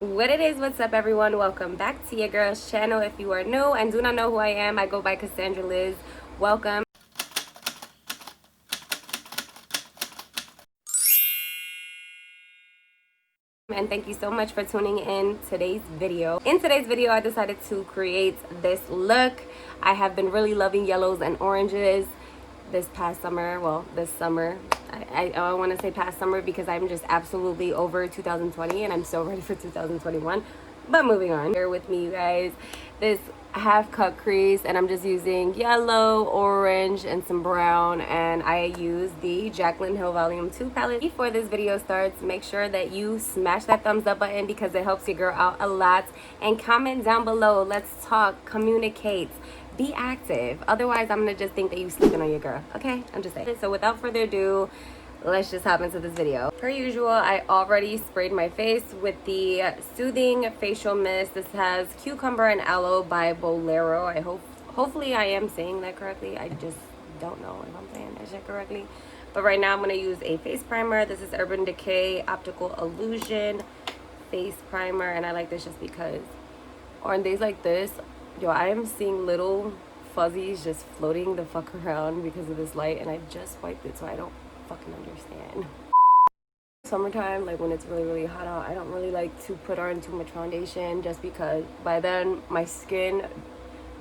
What it is, what's up everyone? Welcome back to your girl's channel. If you are new and do not know who I am, I go by Cassandra Liz. Welcome. And thank you so much for tuning in today's video. In today's video, I decided to create this look. I have been really loving yellows and oranges this past summer. Well, this summer. I want to say past summer because I'm just absolutely over 2020 and I'm so ready for 2021. But moving on. Bear with me, you guys. This half cut crease, and I'm just using yellow, orange, and some brown, and I use the Jaclyn Hill Volume 2 palette. Before this video starts, make sure that you smash that thumbs up button because it helps your girl out a lot, and comment down below. Let's talk, communicate, be active. Otherwise, I'm gonna just think that you sleeping on your girl. Okay, I'm just saying. So without further ado, let's just hop into this video. Per usual, I already sprayed my face with the Soothing Facial Mist. This has Cucumber and Aloe by Bolero. Hopefully I am saying that correctly. I just don't know if I'm saying that shit correctly. But right now I'm gonna use a face primer. This is Urban Decay Optical Illusion face primer, and I like this just because on days like this, yo, I am seeing little fuzzies just floating the fuck around because of this light, and I just wiped it, so I don't fucking understand. Summertime, like when it's really hot out, I don't really like to put on too much foundation just because by then my skin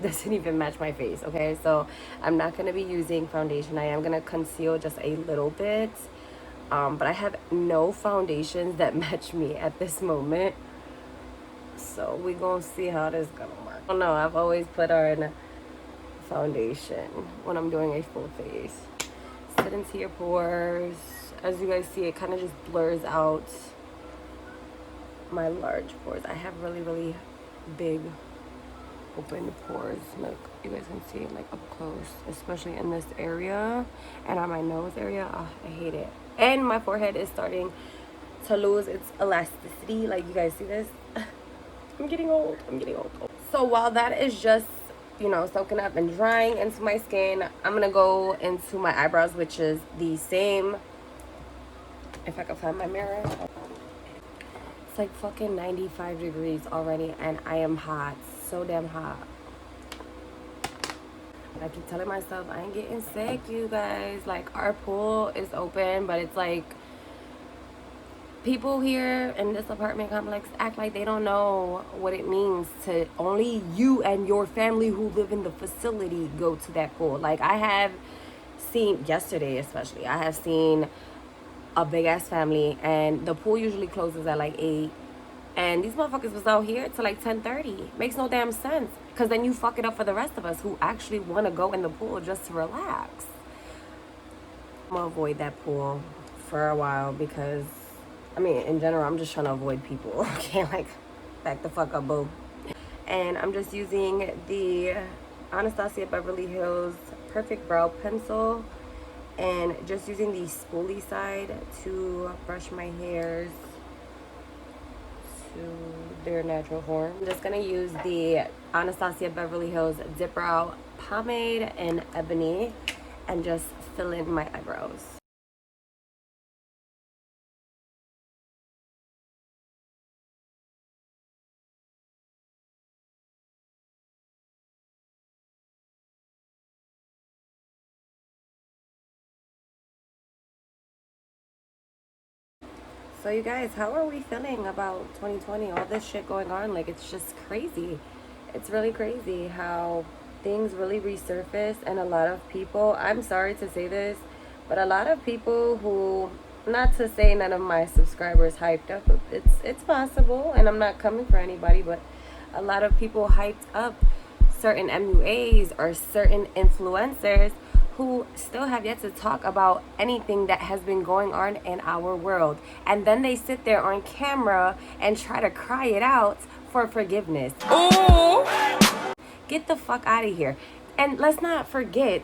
doesn't even match my face. Okay, so I'm not gonna be using foundation. I am gonna conceal just a little bit, but I have no foundations that match me at this moment, so we gonna see how this gonna work. I don't know, I've always put on foundation when I'm doing a full face. Sit into your pores. As you guys see, it kind of just blurs out my large pores. I have really big open pores. Look, you guys can see like up close, especially in this area and on my nose area. Oh, I hate it. And my forehead is starting to lose its elasticity. Like, you guys see this? I'm getting old. So while that is just, you know, soaking up and drying into my skin, I'm gonna go into my eyebrows, which is the same, if I can find my mirror. It's like fucking 95 degrees already and I am hot, so damn hot. I keep telling myself I ain't getting sick, you guys. Like, our pool is open, but it's like people here in this apartment complex act like they don't know what it means to only you and your family who live in the facility go to that pool. Like, I have seen, yesterday especially, I have seen a big ass family and the pool usually closes at like 8, and these motherfuckers was out here till like 10:30. Makes no damn sense, because then you fuck it up for the rest of us who actually want to go in the pool just to relax. I'm gonna avoid that pool for a while because, I mean, in general, I'm just trying to avoid people. Okay, like, back the fuck up, boo. And I'm just using the Anastasia Beverly Hills Perfect Brow Pencil and just using the spoolie side to brush my hairs to their natural form. I'm just gonna use the Anastasia Beverly Hills Dip Brow Pomade in Ebony and just fill in my eyebrows. So you guys, how are we feeling about 2020? All this shit going on, like, it's just crazy. It's really crazy how things really resurface, and a lot of people, I'm sorry to say this, but a lot of people who, not to say none of my subscribers hyped up, it's possible, and I'm not coming for anybody, but a lot of people hyped up certain MUAs or certain influencers who still have yet to talk about anything that has been going on in our world. And then they sit there on camera and try to cry it out for forgiveness. Ooh. Get the fuck out of here. And let's not forget,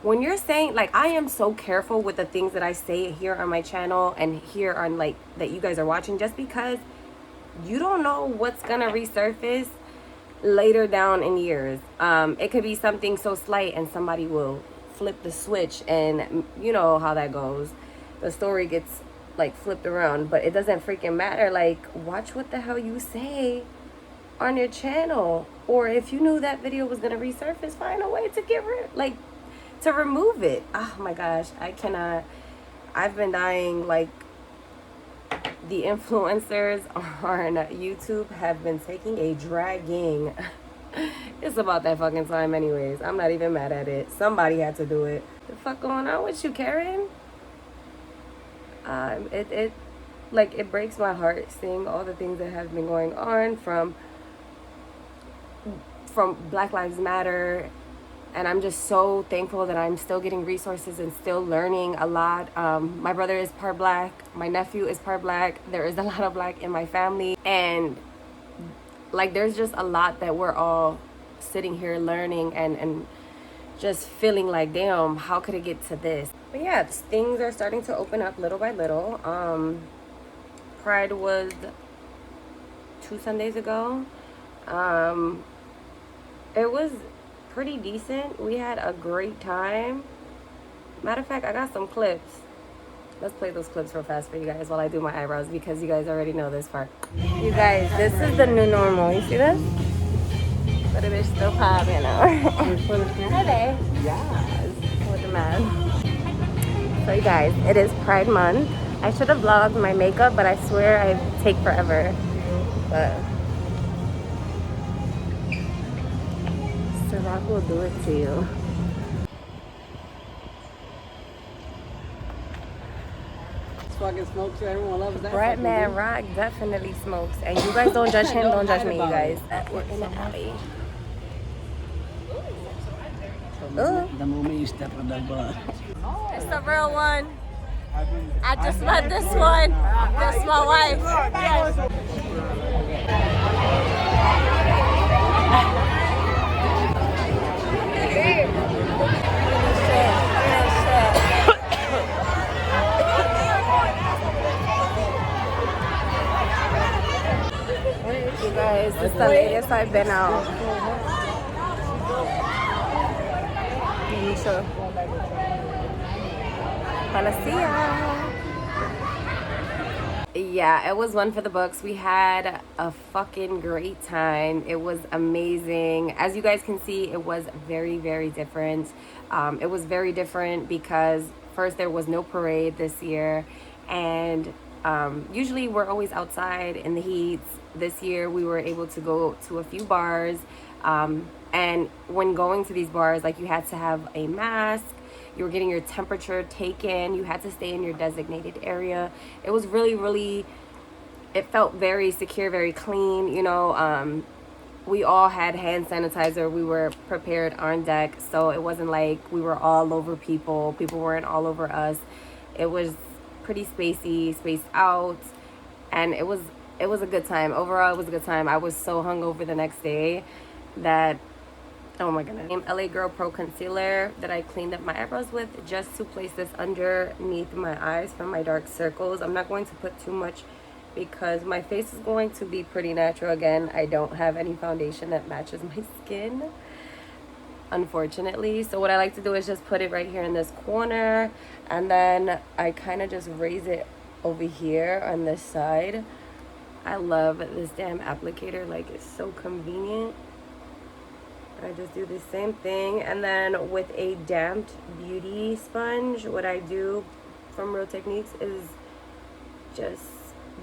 when you're saying, like, I am so careful with the things that I say here on my channel and here on, like, that you guys are watching, just because you don't know what's gonna resurface later down in years. It could be something so slight and somebody will flip the switch, and you know how that goes. The story gets like flipped around, but it doesn't freaking matter. Like, watch what the hell you say on your channel, or if you knew that video was gonna resurface, find a way to get rid, like, to remove it. Oh my gosh, I cannot. I've been dying. Like, the influencers on YouTube have been taking a dragging. It's about that fucking time anyways. I'm not even mad at it. Somebody had to do it. The fuck going on with you, Karen? It like, it breaks my heart seeing all the things that have been going on from Black Lives Matter, and I'm just so thankful that I'm still getting resources and still learning a lot. My brother is part Black, my nephew is part Black, there is a lot of Black in my family, and like, there's just a lot that we're all sitting here learning and just feeling like, damn, how could it get to this? But yeah, things are starting to open up little by little. Pride was 2 Sundays ago. It was pretty decent. We had a great time. Matter of fact, I got some clips. Let's play those clips real fast for you guys while I do my eyebrows, because you guys already know this part. You guys, this is the new normal. You see this? But it is still pop, you know. Hi there. Yes. With the mask. So you guys, it is Pride Month. I should have vlogged my makeup, but I swear I take forever. But Ciroc will do it to you. Fucking smokes, everyone loves that. Brett Man Rock definitely smokes, and you guys don't judge him, don't judge me, you guys. We're in the alley. The moment you step on that butt. It's the real one. I just met this one. That's my wife. You guys, this is the latest I've been out. Inshot. Yeah, it was one for the books. We had a fucking great time. It was amazing. As you guys can see, it was very, very different. It was very different because first, there was no parade this year, and usually we're always outside in the heat. This year we were able to go to a few bars, and when going to these bars, like, you had to have a mask, you were getting your temperature taken, you had to stay in your designated area. It was really, really, it felt very secure, very clean, you know. We all had hand sanitizer. We were prepared on deck, so it wasn't like we were all over people weren't all over us. It was pretty spacey, spaced out, and it was a good time. Overall, it was a good time. I was so hungover the next day that, oh my goodness. LA Girl Pro Concealer that I cleaned up my eyebrows with, just to place this underneath my eyes for my dark circles. I'm not going to put too much because my face is going to be pretty natural again. I don't have any foundation that matches my skin, unfortunately. So what I like to do is just put it right here in this corner, and then I kind of just raise it over here on this side. I love this damn applicator. Like, it's so convenient. I just do the same thing, and then with a damped beauty sponge, what I do from Real Techniques is just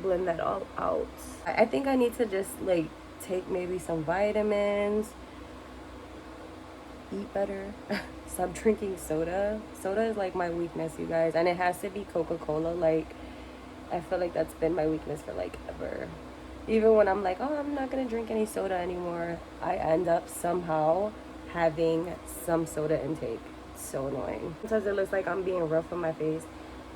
blend that all out. I think I need to just, like, take maybe some vitamins, eat better, stop drinking soda. Soda is like my weakness, you guys, and it has to be Coca-Cola. Like, I feel like that's been my weakness for, like, ever. Even when I'm like, oh, I'm not gonna drink any soda anymore, I end up somehow having some soda intake. It's so annoying. Sometimes it looks like I'm being rough on my face,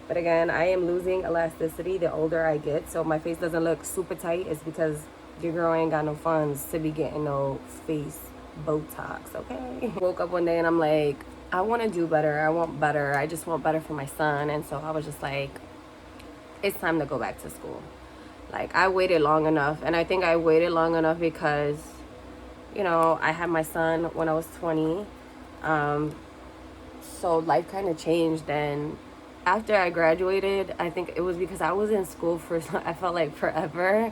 but again, I am losing elasticity the older I get, so my face doesn't look super tight. It's because your girl ain't got no funds to be getting no face Botox, okay? Woke up one day and I'm like, I want to do better. I want better. I just want better for my son. And so I was just like, it's time to go back to school. Like, I waited long enough, and I think I waited long enough because, you know, I had my son when I was 20, so life kind of changed, and after I graduated, I think it was because I was in school for, I felt like forever,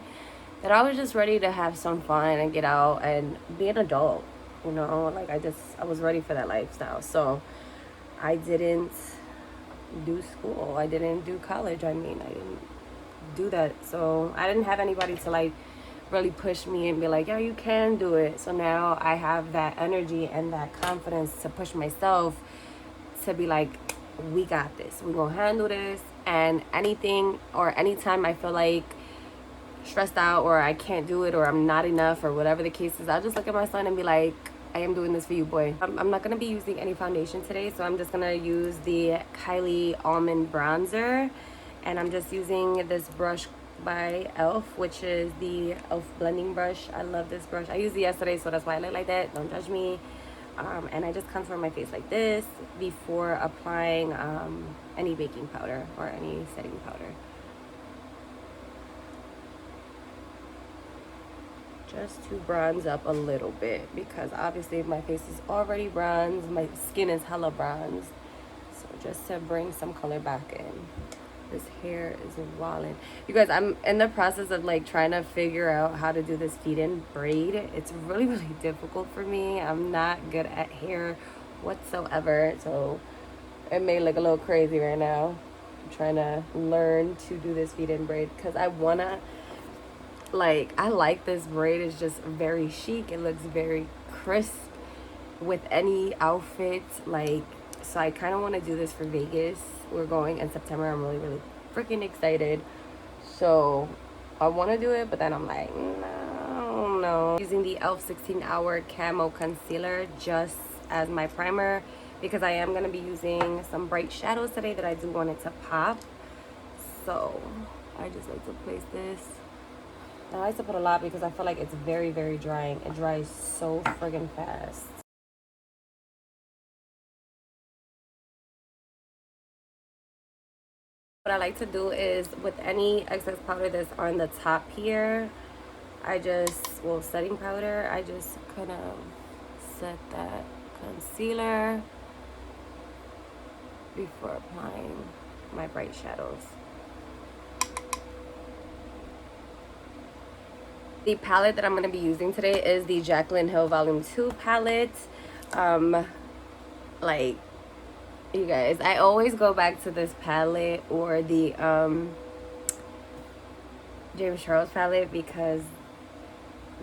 that I was just ready to have some fun and get out and be an adult, you know, like I was ready for that lifestyle. So I didn't do school. I didn't do college. I mean, I didn't do that. So I didn't have anybody to like really push me and be like, yo, you can do it. So now I have that energy and that confidence to push myself to be like, we got this. We're gonna handle this. And anything or anytime I feel like stressed out or I can't do it or I'm not enough or whatever the case is, I'll just look at my son and be like, I am doing this for you, boy. I'm not gonna be using any foundation today, so I'm just gonna use the Kylie Almond Bronzer, and I'm just using this brush by Elf, which is the Elf blending brush. I love this brush. I used it yesterday, so that's why I look like that. Don't judge me. And I just contour my face like this before applying any baking powder or any setting powder. Just to bronze up a little bit, because obviously my face is already bronzed, my skin is hella bronzed, so just to bring some color back in. This hair is wildin'. You guys, I'm in the process of like trying to figure out how to do this feed-in braid. It's really difficult for me. I'm not good at hair whatsoever, so it may look a little crazy right now. I'm trying to learn to do this feed-in braid because I wanna, like, I like this braid. It's just very chic. It looks very crisp with any outfit. Like, so I kind of want to do this for Vegas. We're going in September. I'm really freaking excited. So I want to do it, but then I'm like, no. Using the e.l.f. 16-hour Camo Concealer just as my primer, because I am going to be using some bright shadows today that I do want it to pop. So I just like to place this. I like to put a lot because I feel like it's very drying. It dries so friggin' fast. What I like to do is with any excess powder that's on the top here, I just, well, setting powder, I just kind of set that concealer before applying my bright shadows. The palette that I'm going to be using today is the Jaclyn Hill Volume 2 palette. Like, you guys, I always go back to this palette or the James Charles palette because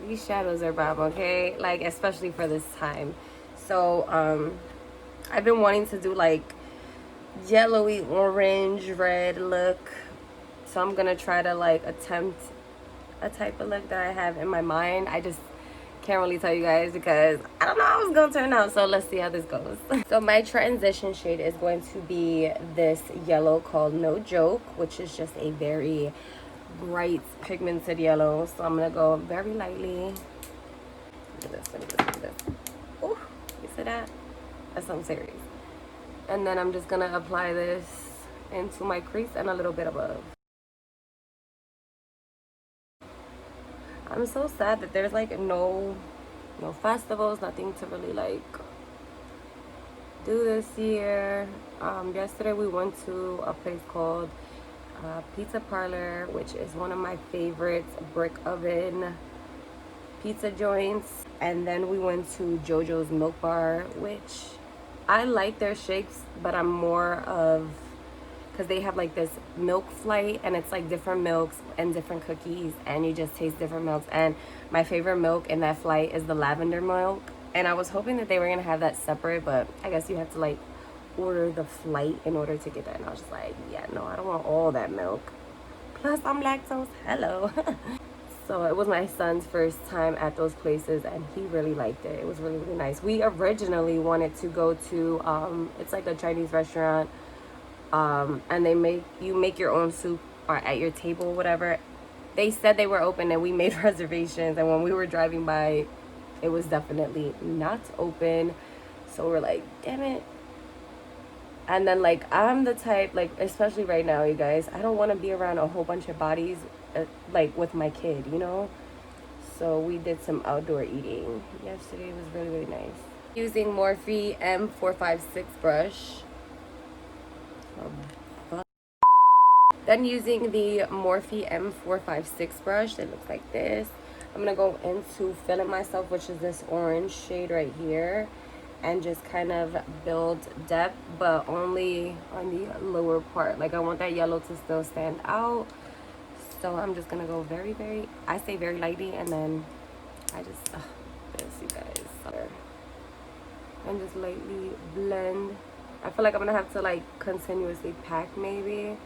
these shadows are bomb, okay? Like, especially for this time. So, I've been wanting to do like yellowy, orange, red look. So I'm going to try to like attempt a type of look that I have in my mind. I just can't really tell you guys because I don't know how it's gonna turn out, so let's see how this goes. So my transition shade is going to be this yellow called No Joke, which is just a very bright pigmented yellow. So I'm gonna go very lightly. Look at this, look at this. Ooh, you see that? That's something serious. And then I'm just gonna apply this into my crease and a little bit above. I'm so sad that there's like no festivals, nothing to really like do this year. Yesterday we went to a place called Pizza Parlor, which is one of my favorite brick oven pizza joints. And then we went to JoJo's Milk Bar, which I like their shakes, but I'm more of, because they have like this milk flight and it's like different milks and different cookies and you just taste different milks. And my favorite milk in that flight is the lavender milk, and I was hoping that they were gonna have that separate, but I guess you have to like order the flight in order to get that. And I was just like, yeah, no, I don't want all that milk, plus I'm lactose, hello. So it was my son's first time at those places and he really liked it. It was really nice. We originally wanted to go to it's like a Chinese restaurant, and you make your own soup or at your table, whatever. They said they were open and we made reservations, and when we were driving by it was definitely not open. So we're like, damn it. And then like I'm the type, like especially right now, you guys, I don't want to be around a whole bunch of bodies like with my kid, you know. So we did some outdoor eating yesterday. It was really nice. Using Morphe M456 brush. Then using the Morphe M456 brush that looks like this, I'm gonna go into Feeling Myself, which is this orange shade right here, and just kind of build depth, but only on the lower part. Like, I want that yellow to still stand out. So I'm just gonna go very, I say very lightly, and then I just, this, you guys. And just lightly blend. I feel like I'm gonna have to like continuously pack maybe,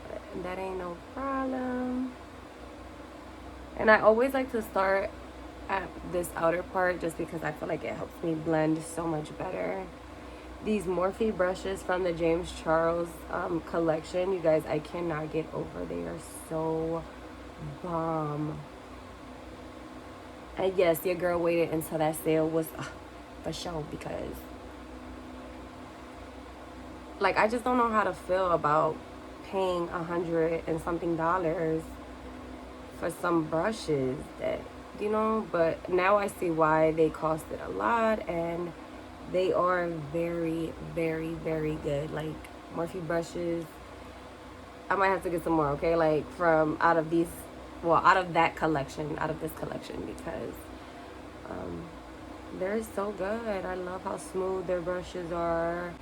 but that ain't no problem. And I always like to start at this outer part just because I feel like it helps me blend so much better. These Morphe brushes from the James Charles collection, you guys, I cannot get over. They are so bomb. And yes, your girl waited until that sale was for sure, because like I just don't know how to feel about paying $100 and something for some brushes that, you know. But now I see why they costed a lot, and they are very, very good. Like, Morphe brushes, I might have to get some more, okay, like from out of these, well, out of that collection, out of this collection, because they're so good. I love how smooth their brushes are,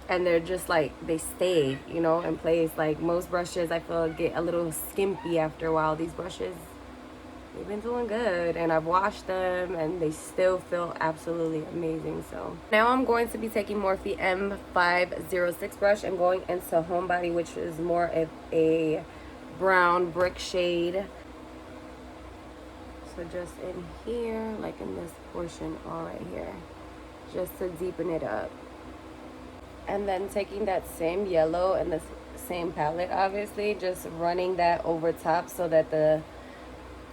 and they're just like, they stay, you know, in place. Like, most brushes I feel get a little skimpy after a while. These brushes, they've been doing good, and I've washed them and they still feel absolutely amazing. So now I'm going to be taking Morphe M506 brush and going into Homebody, which is more of a brown brick shade. So just in here, like in this portion, all right here, just to deepen it up. And then taking that same yellow and the same palette, obviously, just running that over top so that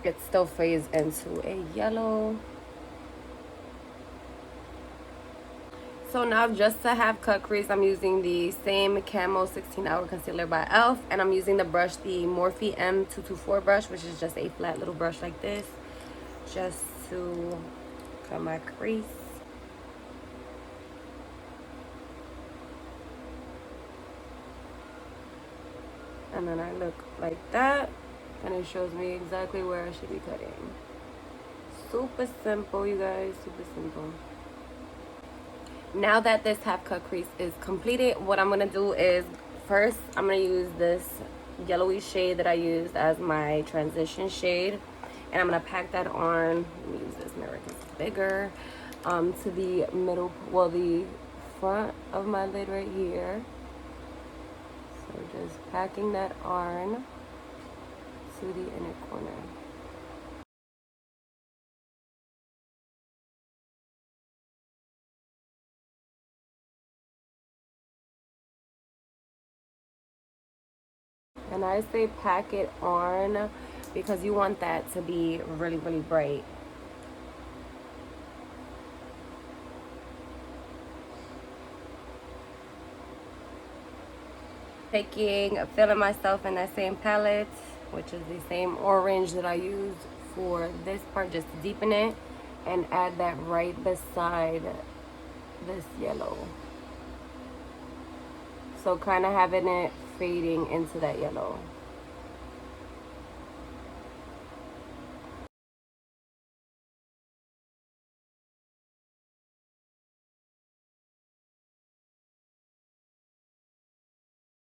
it still fades into a yellow. So now, just to have cut crease, I'm using the same Camo 16-Hour Concealer by e.l.f. And I'm using the brush, the Morphe M224 brush, which is just a flat little brush like this, just to cut my crease. And then I look like that, and it shows me exactly where I should be cutting. Super simple, you guys, super simple. Now that this half cut crease is completed, what I'm gonna do is, first I'm gonna use this yellowy shade that I used as my transition shade, and I'm gonna pack that on. Let me use this mirror because it's bigger, to the middle, well, the front of my lid right here. So just packing that on to the inner corner. And I say pack it on because you want that to be really bright. Taking Feeling Myself in that same palette, which is the same orange that I used for this part, just to deepen it, and add that right beside this yellow. So kind of having it fading into that yellow.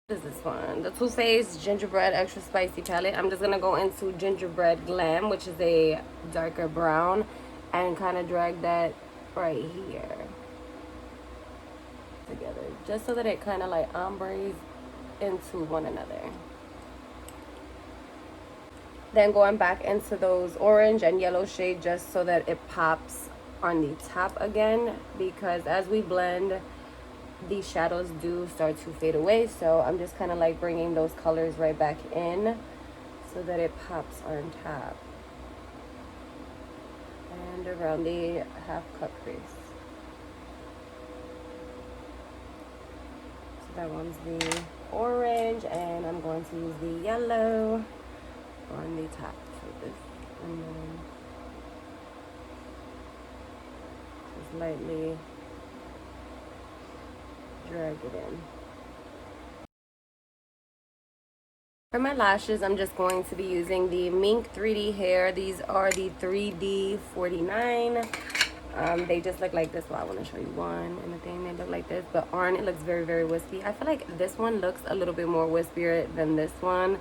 What is this one? The Too Faced Gingerbread Extra Spicy palette. I'm just gonna go into Gingerbread Glam, which is a darker brown, and kind of drag that right here together, just so that it kind of like ombres into one another. Then going back into those orange and yellow shade, just so that it pops on the top again, because as we blend, these shadows do start to fade away. So I'm just kind of like bringing those colors right back in so that it pops on top and around the half cut crease. So that one's the orange, and I'm going to use the yellow on the top for this, and then just lightly drag it in. For my lashes, I'm just going to be using the Mink 3D Hair. These are the 3D 49. They just look like this. Well, I want to show you one and the thing. They look like this, but on it looks very, very wispy. I feel like this one looks a little bit more wispier than this one,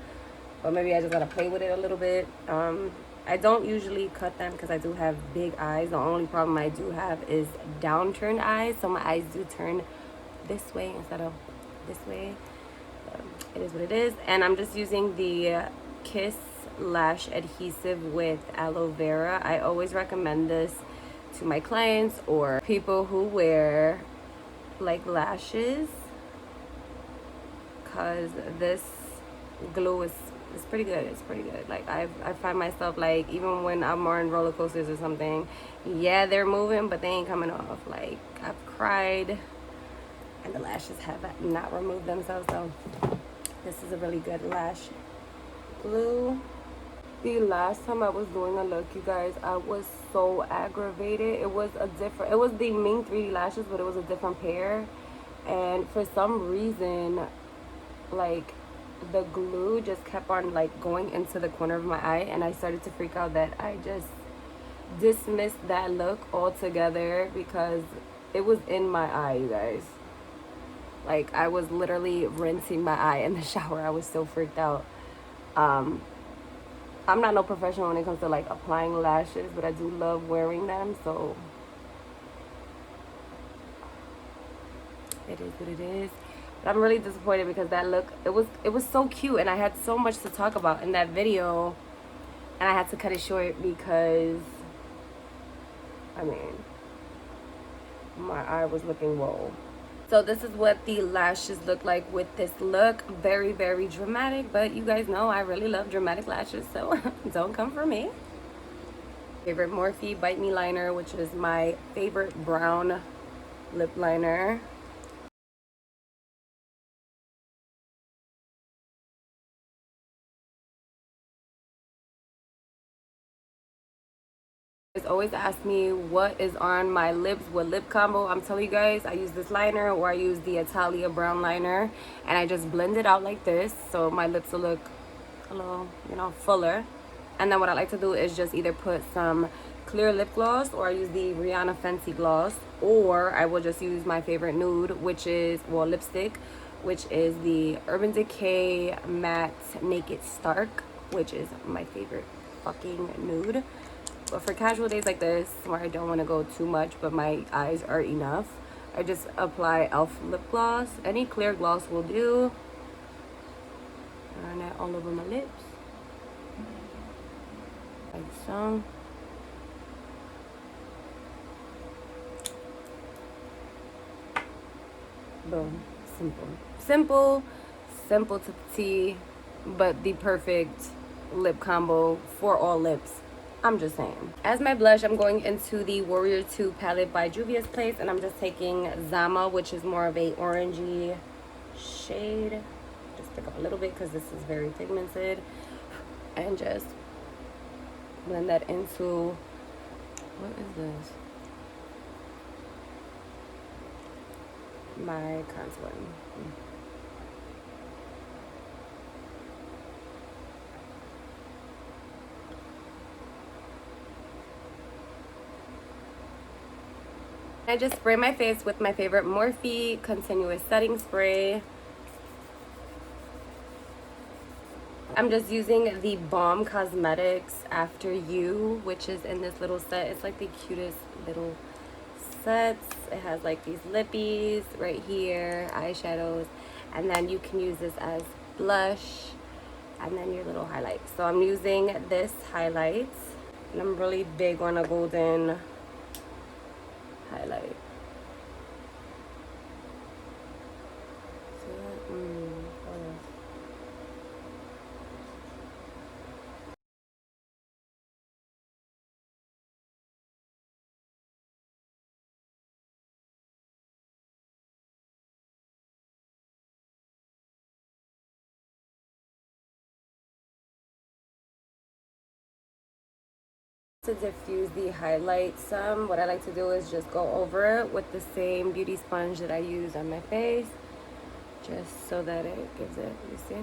but maybe I just gotta play with it a little bit. I don't usually cut them because I do have big eyes. The only problem I do have is downturned eyes, so my eyes do turn this way instead of this way. It is what it is. And I'm just using the Kiss Lash Adhesive with aloe vera. I always recommend this to my clients or people who wear like lashes, because this glue is pretty good. It's pretty good. Like I find myself, like, even when I'm on roller coasters or something, yeah, they're moving, but they ain't coming off. Like, I've cried and the lashes have not removed themselves. So this is a really good lash glue. The last time I was doing a look, you guys, I was so aggravated. It was the Mink 3D lashes, but it was a different pair. And for some reason, like, the glue just kept on, like, going into the corner of my eye. And I started to freak out that I just dismissed that look altogether because it was in my eye, you guys. Like, I was literally rinsing my eye in the shower. I was so freaked out. I'm not no professional when it comes to, like, applying lashes, but I do love wearing them, so it is what it is. But I'm really disappointed because that look, it was so cute, and I had so much to talk about in that video, and I had to cut it short because, I mean, my eye was looking whoa. So this is what the lashes look like with this look. Very, very dramatic, but you guys know I really love dramatic lashes, so don't come for me. Favorite Morphe Bite Me liner, which is my favorite brown lip liner. Always ask me what is on my lips, what lip combo. I'm telling you guys, I use this liner or I use the Italia brown liner, and I just blend it out like this so my lips will look a little, you know, fuller. And then what I like to do is just either put some clear lip gloss, or I use the Rihanna Fenty gloss, or I will just use my favorite nude, which is, well, lipstick, which is the Urban Decay Matte Naked Stark, which is my favorite fucking nude. But for casual days like this, where I don't want to go too much, but my eyes are enough, I just apply e.l.f. lip gloss. Any clear gloss will do. Run that all over my lips. Like so. Boom. Simple to the T, but the perfect lip combo for all lips. I'm just saying. As my blush, I'm going into the Warrior 2 palette by Juvia's Place, and I'm just taking Zama, which is more of a orangey shade. Just pick up a little bit because this is very pigmented, and just blend that into, what is this? My contouring. I just spray my face with my favorite Morphe Continuous Setting Spray. I'm just using the Balm Cosmetics After You, which is in this little set. It's like the cutest little sets. It has like these lippies right here, eyeshadows, and then you can use this as blush, and then your little highlights. So I'm using this highlight, and I'm really big on a golden highlight. To diffuse the highlight some, what I like to do is just go over it with the same beauty sponge that I use on my face, just so that it gives it, you see?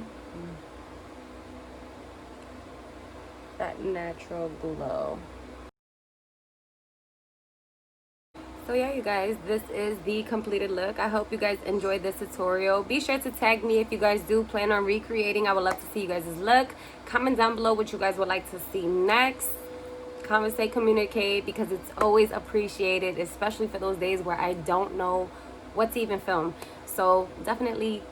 that natural glow. So yeah, you guys, this is the completed look. I hope you guys enjoyed this tutorial. Be sure to tag me if you guys do plan on recreating. I would love to see you guys' look. Comment down below what you guys would like to see next. Conversate, communicate, because it's always appreciated, especially for those days where I don't know what to even film. So definitely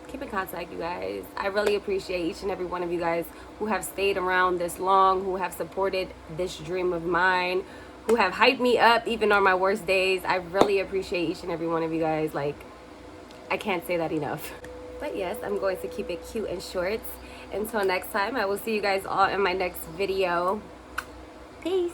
keep in contact, you guys. I really appreciate each and every one of you guys who have stayed around this long, who have supported this dream of mine, who have hyped me up even on my worst days. I really appreciate each and every one of you guys. Like, I can't say that enough. But yes, I'm going to keep it cute and short. Until next time, I will see you guys all in my next video. Peace.